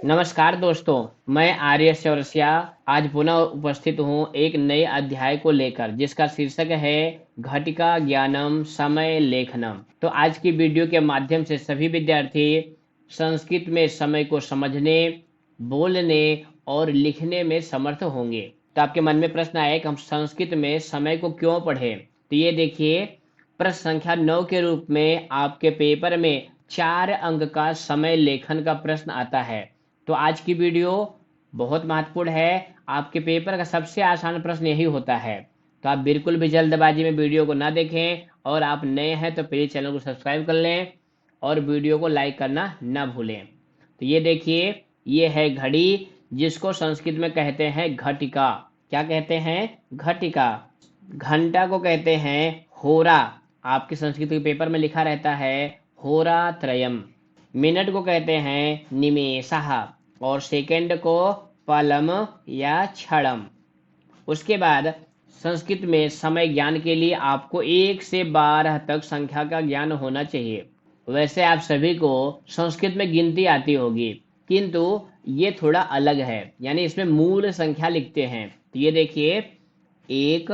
नमस्कार दोस्तों, मैं आर्य चौरसिया आज पुनः उपस्थित हूँ एक नए अध्याय को लेकर जिसका शीर्षक है घटिका ज्ञानम समय लेखनम। तो आज की वीडियो के माध्यम से सभी विद्यार्थी संस्कृत में समय को समझने, बोलने और लिखने में समर्थ होंगे। तो आपके मन में प्रश्न आया कि हम संस्कृत में समय को क्यों पढ़ें। तो ये देखिए, प्रश्न संख्या 9 के रूप में आपके पेपर में 4 अंक का समय लेखन का प्रश्न आता है। तो आज की वीडियो बहुत महत्वपूर्ण है। आपके पेपर का सबसे आसान प्रश्न यही होता है। तो आप बिल्कुल भी जल्दबाजी में वीडियो को ना देखें, और आप नए हैं तो प्लीज़ चैनल को सब्सक्राइब कर लें और वीडियो को लाइक करना ना भूलें। तो ये देखिए, ये है घड़ी, जिसको संस्कृत में कहते हैं घटिका। क्या कहते हैं? घटिका। घंटा को कहते हैं होरा। आपके संस्कृत के पेपर में लिखा रहता है होरा त्रयम। मिनट को कहते हैं निमेषः और सेकंड को पलम या क्षणम। उसके बाद संस्कृत में समय ज्ञान के लिए आपको 1 से 12 तक संख्या का ज्ञान होना चाहिए। वैसे आप सभी को संस्कृत में गिनती आती होगी, किंतु ये थोड़ा अलग है, यानी इसमें मूल संख्या लिखते हैं। तो ये देखिए, 1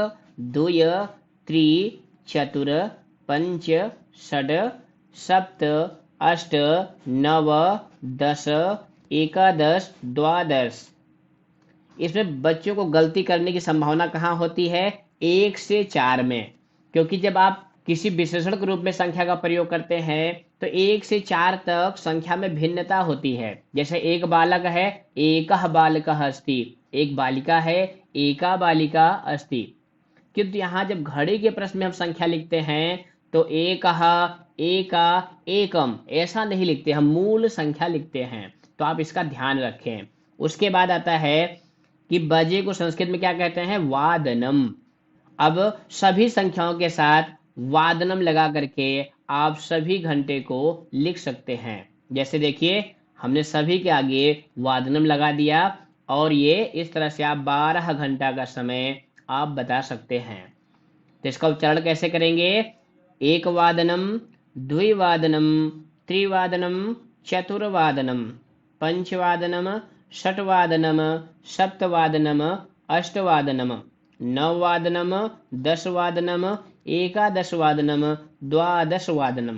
2 3 4 5 6 7 8 9 10 11 12। इसमें बच्चों को गलती करने की संभावना कहाँ होती है? 1 से 4 में। क्योंकि जब आप किसी विशेषण के रूप में संख्या का प्रयोग करते हैं तो 1 से 4 तक संख्या में भिन्नता होती है। जैसे एक बालक है, एकः बालकः अस्ति। एक बालिका है, एका बालिका अस्ति। किंतु यहाँ जब घड़ी के प्रश्न में हम संख्या लिखते हैं तो एकः, एका, एकम ऐसा नहीं लिखते, हम मूल संख्या लिखते हैं। तो आप इसका ध्यान रखें। उसके बाद आता है कि बजे को संस्कृत में क्या कहते हैं? वादनम। अब सभी संख्याओं के साथ वादनम लगा करके आप सभी घंटे को लिख सकते हैं। जैसे देखिए, हमने सभी के आगे वादनम लगा दिया और ये इस तरह से आप 12 घंटा का समय आप बता सकते हैं। तो इसका उच्चारण कैसे करेंगे? एक वादनम, द्विवादनम, त्रिवादनम, चतुर्वादनम, पंचवादनम, षट्वादनम, सप्तवादनम, अष्टवादनम, नववादनम, दसवादनम, एकादशवादनम, द्वादशवादनम।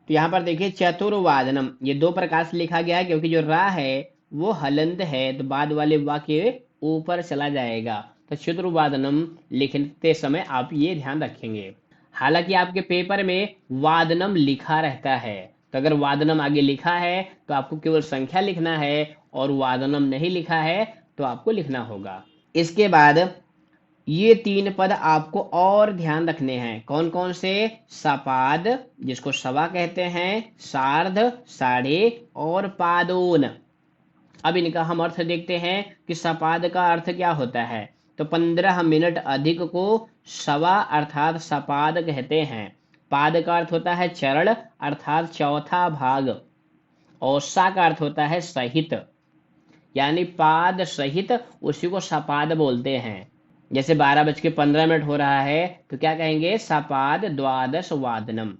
तो यहाँ पर देखिए चतुर्वादनम, ये 2 प्रकार से लिखा गया है क्योंकि जो रा है वो हलंत है, तो बाद वाले वाक्य ऊपर चला जाएगा। तो चतुर्वादनम लिखते समय आप ये ध्यान रखेंगे। हालांकि आपके पेपर में वादनम लिखा रहता है, तो अगर वादनम आगे लिखा है तो आपको केवल संख्या लिखना है, और वादनम नहीं लिखा है तो आपको लिखना होगा। इसके बाद ये 3 पद आपको और ध्यान रखने हैं। कौन कौन से? सपाद, जिसको सवा कहते हैं, सार्ध साढ़े, और पादोन। अब इनका हम अर्थ देखते हैं कि सपाद का अर्थ क्या होता है। तो 15 मिनट अधिक को सवा अर्थात सपाद कहते हैं। पाद का अर्थ होता है चरण अर्थात चौथा भाग, और सा का अर्थ होता है सहित, यानी पाद सहित उसी को सपाद बोलते हैं। जैसे 12:15 हो रहा है तो क्या कहेंगे? सपाद द्वादश वादनम।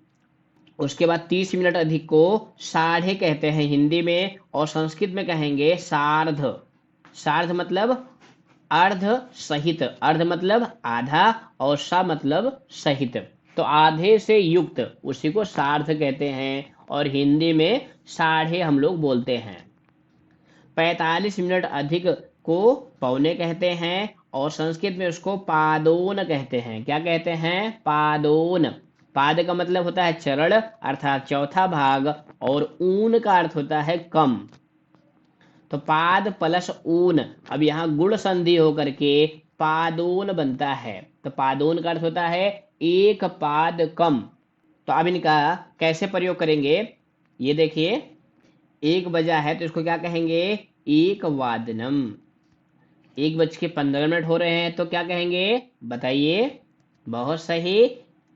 उसके बाद 30 मिनट अधिक को साढ़े कहते हैं हिंदी में, और संस्कृत में कहेंगे सार्ध। सार्ध मतलब अर्ध सहित, अर्ध मतलब आधा और सा मतलब सहित, तो आधे से युक्त उसी को सार्ध कहते हैं, और हिंदी में साढ़े हम लोग बोलते हैं। 45 मिनट अधिक को पौने कहते हैं, और संस्कृत में उसको पादोन कहते हैं। क्या कहते हैं? पादोन। पाद का मतलब होता है चरण अर्थात चौथा भाग, और ऊन का अर्थ होता है कम। तो पाद प्लस ऊन, अब यहाँ गुण संधि होकर के पादोन बनता है। तो पादोन का अर्थ होता है एक पाद कम। तो अब इनका कैसे प्रयोग करेंगे? ये देखिए, 1 बजा है तो इसको क्या कहेंगे? एक वादनम। 1:15 हो रहे हैं तो क्या कहेंगे? बताइए। बहुत सही,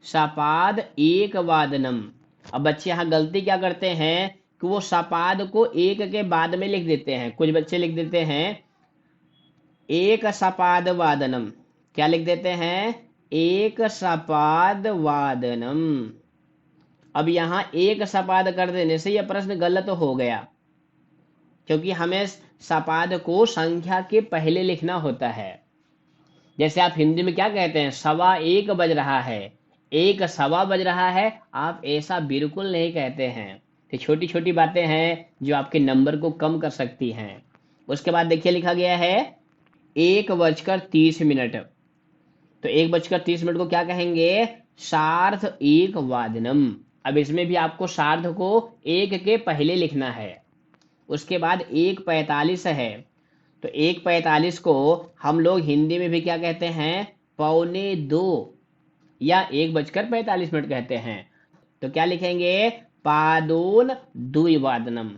सपाद एक वादनम। अब बच्चे यहाँ गलती क्या करते हैं कि वो सपाद को एक के बाद में लिख देते हैं। कुछ बच्चे लिख देते हैं एक सपाद वादनम। क्या लिख देते हैं? एक सपाद वादनम। अब यहाँ एक सपाद कर देने से यह प्रश्न गलत हो गया। क्योंकि हमें सपाद को संख्या के पहले लिखना होता है। जैसे आप हिंदी में क्या कहते हैं, 1:15 बज रहा है, 1:15 बज रहा है, आप ऐसा बिल्कुल नहीं कहते हैं। तो छोटी छोटी बातें हैं जो आपके नंबर को कम कर सकती हैं। उसके बाद देखिए लिखा गया है 1:30 तो 1:30 को क्या कहेंगे, सार्ध एक वादनम। अब इसमें भी आपको सार्ध को 1 के पहले लिखना है। उसके बाद 1:45 है, तो 1:45 को हम लोग हिंदी में भी क्या कहते हैं, 1:45 या 1:45 कहते हैं। तो क्या लिखेंगे, पादोन द्विवादनम।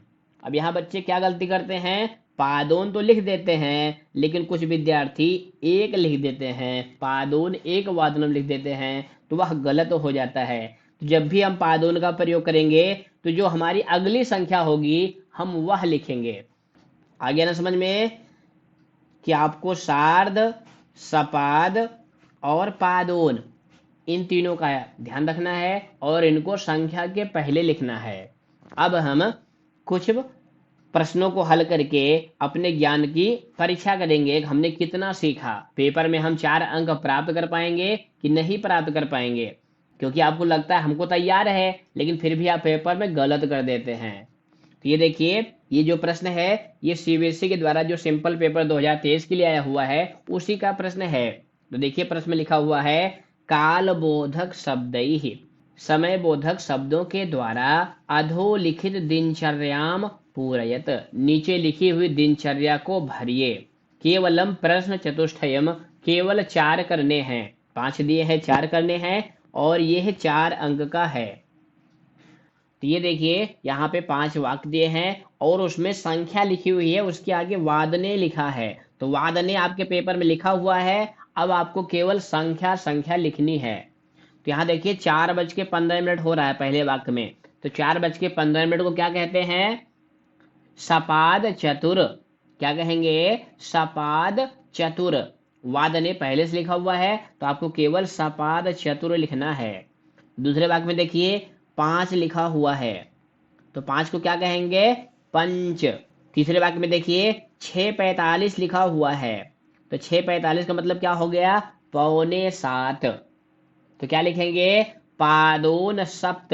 अब यहाँ बच्चे क्या गलती करते हैं, पादोन तो लिख देते हैं, लेकिन कुछ विद्यार्थी एक लिख देते हैं, पादोन एक वादनम लिख देते हैं, तो वह गलत हो जाता है। तो जब भी हम पादोन का प्रयोग करेंगे तो जो हमारी अगली संख्या होगी हम वह लिखेंगे। आ गया ना समझ में कि आपको सार्ध, सपाद और पादोन इन तीनों का ध्यान रखना है और इनको संख्या के पहले लिखना है। अब हम कुछ प्रश्नों को हल करके अपने ज्ञान की परीक्षा करेंगे, हमने कितना सीखा। पेपर में हम 4 अंक प्राप्त कर पाएंगे कि नहीं प्राप्त कर पाएंगे, क्योंकि आपको लगता है हमको तैयार है, लेकिन फिर भी आप पेपर में गलत कर देते हैं। तो ये देखिए, ये जो प्रश्न है ये सीबीएसई के द्वारा जो सिंपल पेपर 2023 के लिए आया हुआ है उसी का प्रश्न है। तो देखिए प्रश्न में लिखा हुआ है, कालबोधक शब्दैहि, समय बोधक शब्दों के द्वारा अधोलिखित दिनचर्याम पूरयत, नीचे लिखी हुई दिनचर्या को भरिए। केवलम प्रश्न चतुष्टयम, केवल 4 करने हैं, 5 दिए हैं, 4 करने हैं और यह 4 अंक का है। तो ये देखिए यहाँ पे 5 वाक्य दिए हैं और उसमें संख्या लिखी हुई है, उसके आगे वादने लिखा है। तो वादने आपके पेपर में लिखा हुआ है, अब आपको केवल संख्या लिखनी है। तो यहाँ देखिए 4:15 हो रहा है पहले वाक्य में, तो 4:15 को क्या कहते हैं, सपाद चतुर। क्या कहेंगे, सपाद चतुर। वादने पहले से लिखा हुआ है तो आपको केवल सपाद चतुर लिखना है। दूसरे वाक्य में देखिए 5 लिखा हुआ है, तो 5 को क्या कहेंगे, पंच। तीसरे वाक्य में देखिए 6:45 लिखा हुआ है, तो 6:45 का मतलब क्या हो गया, 6:45। तो क्या लिखेंगे, पादोन सप्त।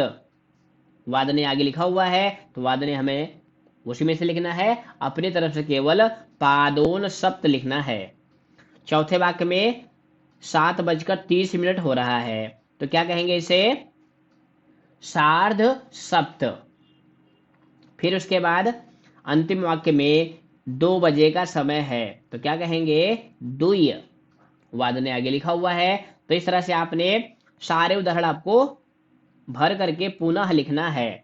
वादने आगे लिखा हुआ है तो वादने हमें उसी में से लिखना है, अपनी तरफ से केवल पादोन सप्त लिखना है। चौथे वाक्य में 7:30 हो रहा है, तो क्या कहेंगे इसे, सार्ध सप्त। फिर उसके बाद अंतिम वाक्य में 2 बजे का समय है, तो क्या कहेंगे, द्वि। वादने आगे लिखा हुआ है। तो इस तरह से आपने सारे उदाहरण आपको भर करके पुनः लिखना है।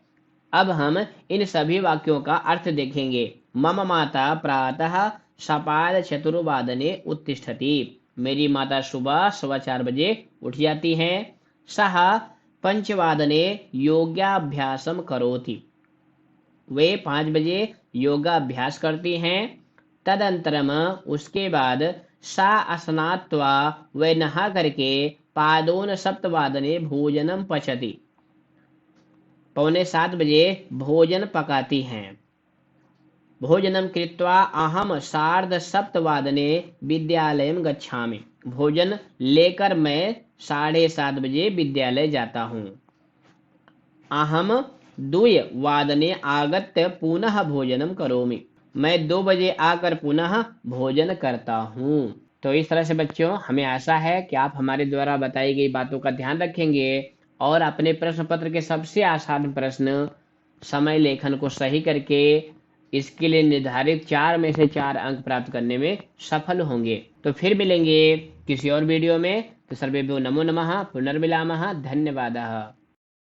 अब हम इन सभी वाक्यों का अर्थ देखेंगे। मम माता प्रातः सपाद चतुर्वादने उत्तिष्ठति, मेरी माता सुबह 4:15 बजे उठ जाती हैं। सह पंचवादने योगाभ्यासम करोति, वे 5 बजे योगाभ्यास करती हैं। तदंतरम, उसके बाद सा स्नात्वा, वे नहा करके पादोन सप्तवादने भोजनम पचति, 6:45 बजे भोजन पकाती हैं। भोजनम कृत्वा अहम सार्ध सप्तवादने विद्यालयम गच्छामि, भोजन लेकर मैं 7:30 बजे विद्यालय जाता हूँ। अहम द्विवादने आगत्य पुनः भोजनम करोमि, मैं 2 बजे आकर पुनः भोजन करता हूँ। तो इस तरह से बच्चों, हमें आशा है कि आप हमारे द्वारा बताई गई बातों का ध्यान रखेंगे और अपने प्रश्न पत्र के सबसे आसान प्रश्न समय लेखन को सही करके इसके लिए निर्धारित 4 में से 4 अंक प्राप्त करने में सफल होंगे। तो फिर मिलेंगे किसी और वीडियो में। तो सर्वेभ्यो नमो नमः, पुनर्मिलामः, धन्यवादः।